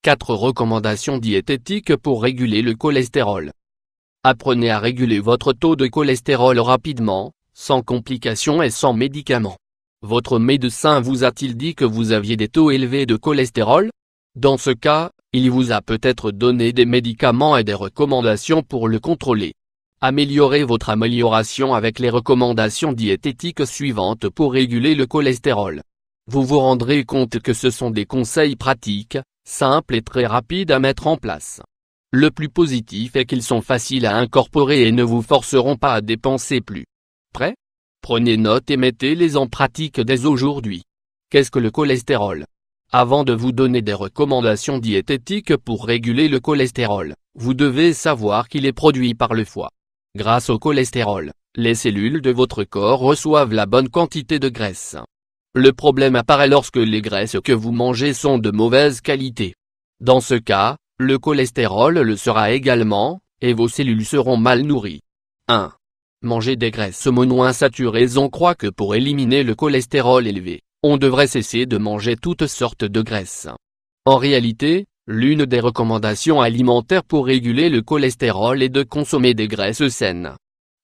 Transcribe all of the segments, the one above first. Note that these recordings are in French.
4 recommandations diététiques pour réguler le cholestérol. Apprenez à réguler votre taux de cholestérol rapidement, sans complications et sans médicaments. Votre médecin vous a-t-il dit que vous aviez des taux élevés de cholestérol? Dans ce cas, il vous a peut-être donné des médicaments et des recommandations pour le contrôler. Améliorez votre amélioration avec les recommandations diététiques suivantes pour réguler le cholestérol. Vous vous rendrez compte que ce sont des conseils pratiques, simples et très rapides à mettre en place. Le plus positif est qu'ils sont faciles à incorporer et ne vous forceront pas à dépenser plus. Prêt? Prenez note et mettez-les en pratique dès aujourd'hui. Qu'est-ce que le cholestérol? Avant de vous donner des recommandations diététiques pour réguler le cholestérol, vous devez savoir qu'il est produit par le foie. Grâce au cholestérol, les cellules de votre corps reçoivent la bonne quantité de graisse. Le problème apparaît lorsque les graisses que vous mangez sont de mauvaise qualité. Dans ce cas, le cholestérol le sera également, et vos cellules seront mal nourries. 1. Manger des graisses monoinsaturées. On croit que pour éliminer le cholestérol élevé, on devrait cesser de manger toutes sortes de graisses. En réalité, l'une des recommandations alimentaires pour réguler le cholestérol est de consommer des graisses saines.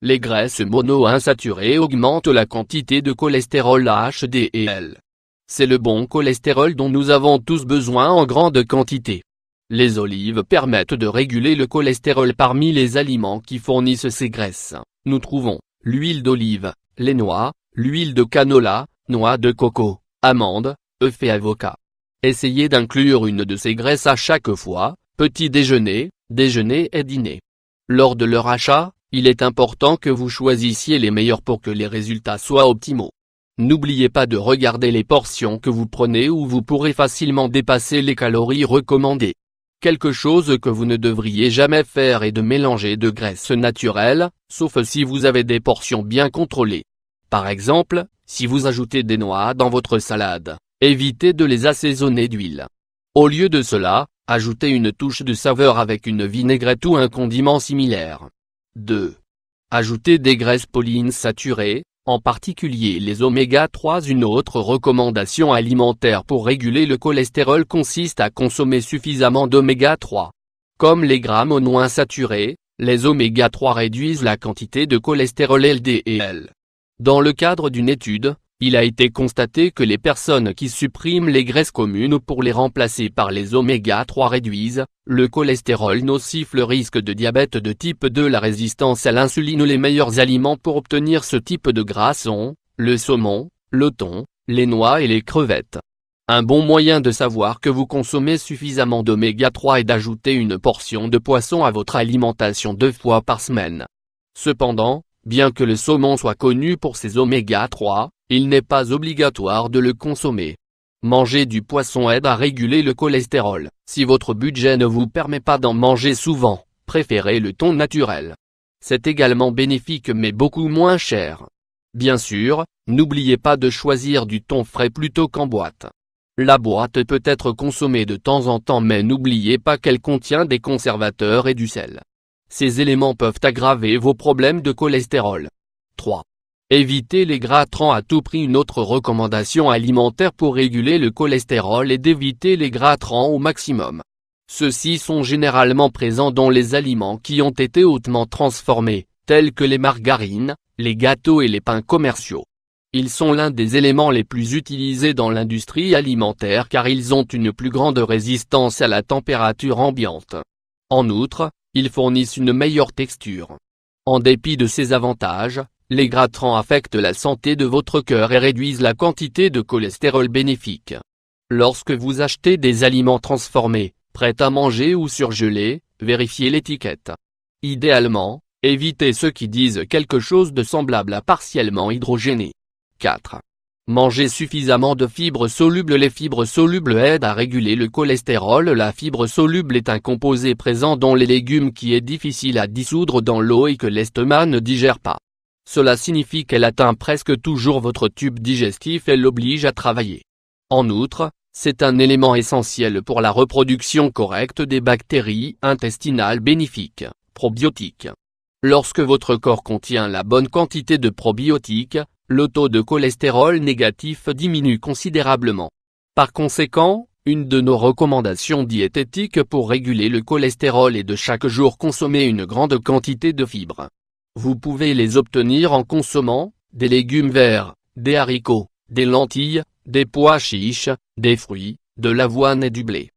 Les graisses monoinsaturées augmentent la quantité de cholestérol HDL. C'est le bon cholestérol dont nous avons tous besoin en grande quantité. Les olives permettent de réguler le cholestérol. Parmi les aliments qui fournissent ces graisses, nous trouvons l'huile d'olive, les noix, l'huile de canola, noix de coco, amandes, œufs et avocat. Essayez d'inclure une de ces graisses à chaque fois, petit déjeuner, déjeuner et dîner. Lors de leur achat, il est important que vous choisissiez les meilleurs pour que les résultats soient optimaux. N'oubliez pas de regarder les portions que vous prenez ou vous pourrez facilement dépasser les calories recommandées. Quelque chose que vous ne devriez jamais faire est de mélanger de graisses naturelles, sauf si vous avez des portions bien contrôlées. Par exemple, si vous ajoutez des noix dans votre salade, évitez de les assaisonner d'huile. Au lieu de cela, ajoutez une touche de saveur avec une vinaigrette ou un condiment similaire. 2. Ajoutez des graisses polyinsaturées, en particulier les oméga 3. Une autre recommandation alimentaire pour réguler le cholestérol consiste à consommer suffisamment d'oméga 3. Comme les gras monoinsaturés, les oméga 3 réduisent la quantité de cholestérol LDL. Dans le cadre d'une étude, il a été constaté que les personnes qui suppriment les graisses communes pour les remplacer par les oméga 3 réduisent le cholestérol nocif, le risque de diabète de type 2, la résistance à l'insuline. Les meilleurs aliments pour obtenir ce type de gras sont le saumon, le thon, les noix et les crevettes. Un bon moyen de savoir que vous consommez suffisamment d'oméga 3 est d'ajouter une portion de poisson à votre alimentation 2 fois par semaine. Cependant, bien que le saumon soit connu pour ses oméga 3, il n'est pas obligatoire de le consommer. Manger du poisson aide à réguler le cholestérol. Si votre budget ne vous permet pas d'en manger souvent, préférez le thon naturel. C'est également bénéfique mais beaucoup moins cher. Bien sûr, n'oubliez pas de choisir du thon frais plutôt qu'en boîte. La boîte peut être consommée de temps en temps mais n'oubliez pas qu'elle contient des conservateurs et du sel. Ces éléments peuvent aggraver vos problèmes de cholestérol. 3. Évitez les gras trans à tout prix. Une autre recommandation alimentaire pour réguler le cholestérol est d'éviter les gras trans au maximum. Ceux-ci sont généralement présents dans les aliments qui ont été hautement transformés, tels que les margarines, les gâteaux et les pains commerciaux. Ils sont l'un des éléments les plus utilisés dans l'industrie alimentaire car ils ont une plus grande résistance à la température ambiante. En outre, ils fournissent une meilleure texture. En dépit de ces avantages, les gras trans affectent la santé de votre cœur et réduisent la quantité de cholestérol bénéfique. Lorsque vous achetez des aliments transformés, prêts à manger ou surgelés, vérifiez l'étiquette. Idéalement, évitez ceux qui disent quelque chose de semblable à partiellement hydrogéné. 4. Mangez suffisamment de fibres solubles. Les fibres solubles aident à réguler le cholestérol. La fibre soluble est un composé présent dans les légumes qui est difficile à dissoudre dans l'eau et que l'estomac ne digère pas. Cela signifie qu'elle atteint presque toujours votre tube digestif et l'oblige à travailler. En outre, c'est un élément essentiel pour la reproduction correcte des bactéries intestinales bénéfiques, probiotiques. Lorsque votre corps contient la bonne quantité de probiotiques, le taux de cholestérol négatif diminue considérablement. Par conséquent, Une de nos recommandations diététiques pour réguler le cholestérol est de chaque jour consommer une grande quantité de fibres. Vous pouvez les obtenir en consommant des légumes verts, des haricots, des lentilles, des pois chiches, des fruits, de l'avoine et du blé.